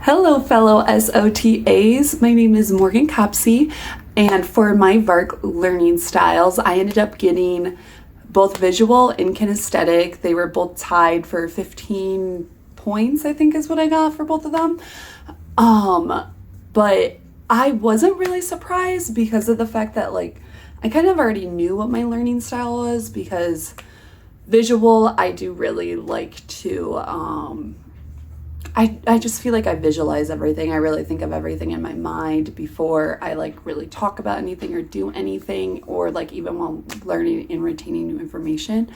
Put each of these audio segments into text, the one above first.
Hello, fellow SOTAs. My name is Morgan Copsey, and for my VARC learning styles, I ended up getting both visual and kinesthetic. They were both tied for 15 points, I think is what I got for both of them. But I wasn't really surprised because of the fact that, I kind of already knew what my learning style was, because visual, I do really like to, I just feel like I visualize everything. I really think of everything in my mind before I really talk about anything or do anything, or even while learning and retaining new information.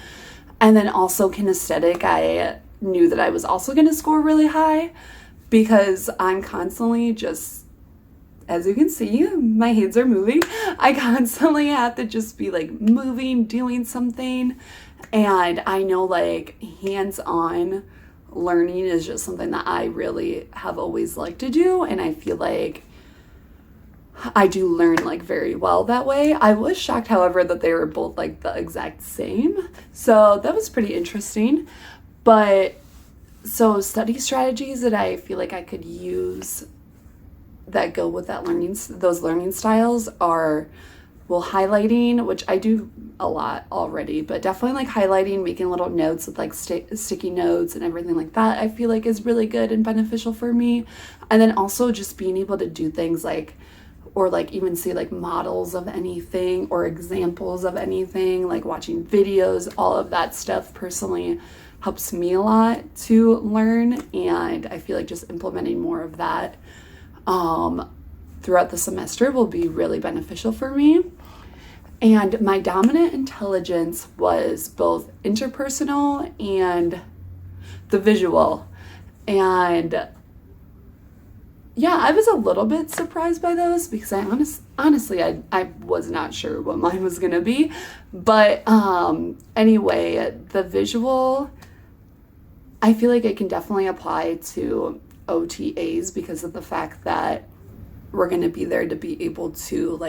And then also kinesthetic, I knew that I was also going to score really high because I'm constantly just, as you can see, my hands are moving. I constantly have to just be moving, doing something. And I know hands-on learning is just something that I really have always liked to do, and I feel like I do learn very well that way. I was shocked, however, that they were both the exact same, so that was pretty interesting. But so study strategies that I feel like I could use that go with those learning styles are, well, highlighting, which I do a lot already, but definitely highlighting, making little notes with sticky notes and everything like that, I feel like is really good and beneficial for me. And then also just being able to do things or even see models of anything or examples of anything, watching videos, all of that stuff personally helps me a lot to learn. And I feel like just implementing more of that throughout the semester will be really beneficial for me. And my dominant intelligence was both interpersonal and the visual. And yeah, I was a little bit surprised by those because honestly, I was not sure what mine was going to be. But anyway, the visual, I feel like it can definitely apply to OTAs because of the fact that we're going to be there to be able to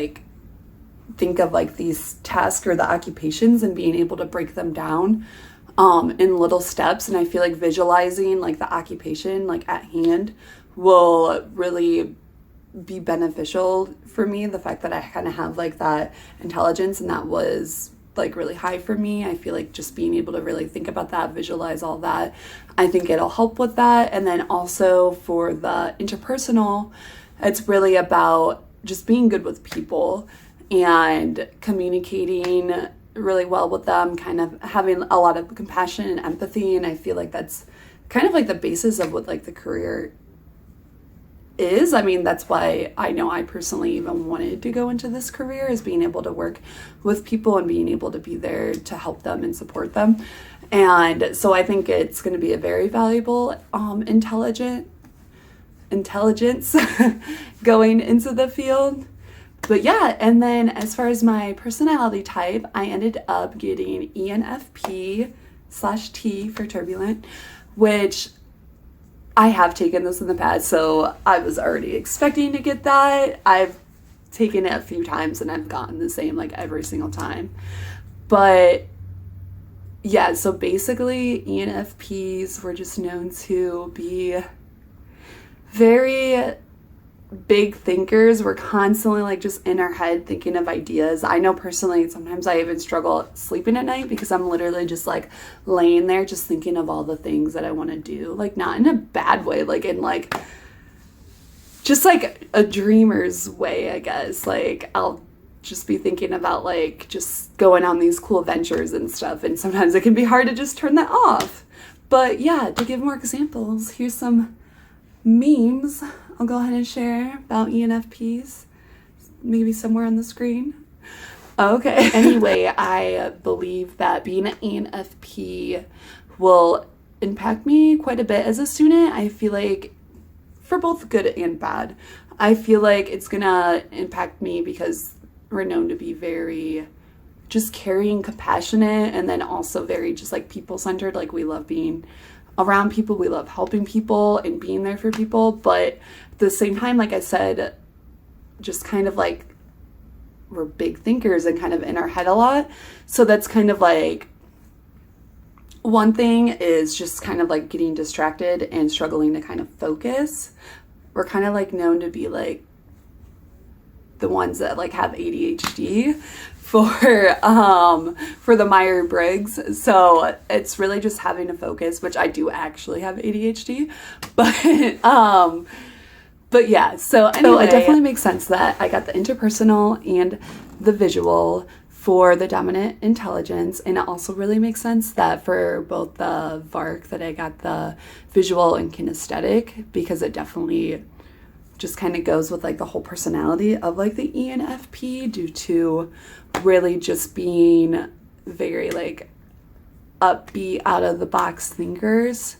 think of these tasks or the occupations and being able to break them down in little steps. And I feel like visualizing the occupation at hand will really be beneficial for me. The fact that I kind of have that intelligence, and that was really high for me. I feel like just being able to really think about that, visualize all that, I think it'll help with that. And then also for the interpersonal, it's really about just being good with people and communicating really well with them, kind of having a lot of compassion and empathy. And I feel like that's kind of the basis of what the career is. I mean, that's why I know I personally even wanted to go into this career, is being able to work with people and being able to be there to help them and support them. And so I think it's going to be a very valuable intelligence going into the field. But yeah, and then as far as my personality type, I ended up getting ENFP/T for turbulent, which I have taken this in the past, so I was already expecting to get that. I've taken it a few times and I've gotten the same every single time. But yeah, so basically ENFPs were just known to be very big thinkers. We're constantly just in our head thinking of ideas. I know personally sometimes I even struggle sleeping at night because I'm literally just laying there just thinking of all the things that I want to do, not in a bad way, in just a dreamer's way, I guess. I'll just be thinking about just going on these cool ventures and stuff, and sometimes it can be hard to just turn that off. But yeah, to give more examples, here's some memes I'll go ahead and share about ENFPs, maybe somewhere on the screen. Okay. Anyway, I believe that being an ENFP will impact me quite a bit as a student. I feel like for both good and bad. I feel like it's gonna impact me because we're known to be very just caring, compassionate, and then also very just people-centered. We love being around people, we love helping people and being there for people, but at the same time, like I said, just kind of we're big thinkers and kind of in our head a lot. So that's kind of one thing is just kind of getting distracted and struggling to kind of focus. we're kind of like known to be like the ones that like have ADHD for the Myers-Briggs. So it's really just having to focus, which I do actually have ADHD, but yeah, so anyway, it definitely makes sense that I got the interpersonal and the visual for the dominant intelligence, and it also really makes sense that for both the VARK that I got the visual and kinesthetic, because it definitely just kind of goes with like the whole personality of like the ENFP, due to really just being very like upbeat, out of the box thinkers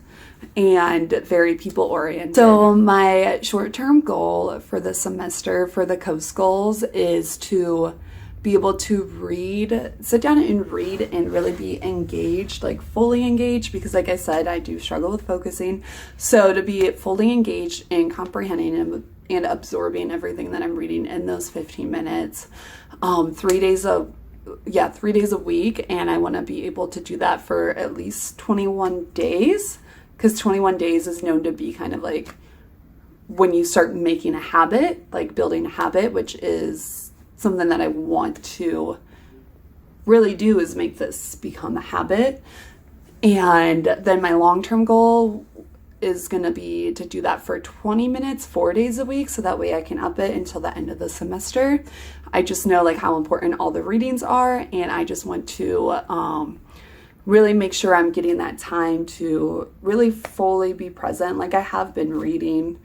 and very people oriented. So my short-term goal for the semester for the Coast Goals is to be able to sit down and read and really be engaged, like fully engaged, because like I said, I do struggle with focusing. So to be fully engaged in comprehending and absorbing everything that I'm reading in those 15 minutes, 3 days a week. And I want to be able to do that for at least 21 days, because 21 days is known to be kind of like when you start making a habit, like building a habit, which is something that I want to really do, is make this become a habit. And then my long-term goal is going to be to do that for 20 minutes, 4 days a week. So that way I can up it until the end of the semester. I just know like how important all the readings are. And I just want to really make sure I'm getting that time to really fully be present. Like I have been reading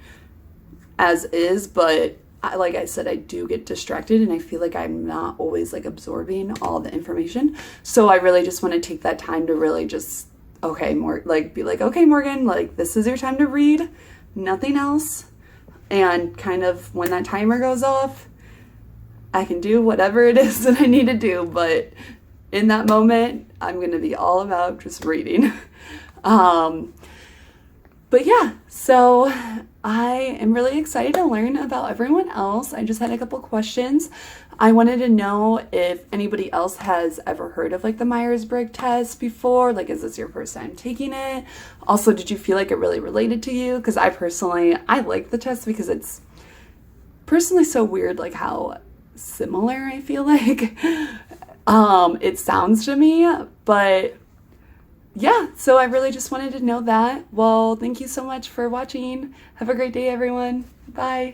as is, but like I said, I do get distracted and I feel like I'm not always like absorbing all the information. So I really just want to take that time to really just, okay, Morgan, like this is your time to read, nothing else. And kind of when that timer goes off, I can do whatever it is that I need to do. But in that moment, I'm going to be all about just reading. But yeah, so I am really excited to learn about everyone else. I just had a couple questions. I wanted to know if anybody else has ever heard of like the Myers-Briggs test before. Like, is this your first time taking it? Also, did you feel like it really related to you? Because I like the test because it's personally so weird, like how similar I feel like it sounds to me. But yeah, so I really just wanted to know that. Well, thank you so much for watching. Have a great day, everyone. Bye.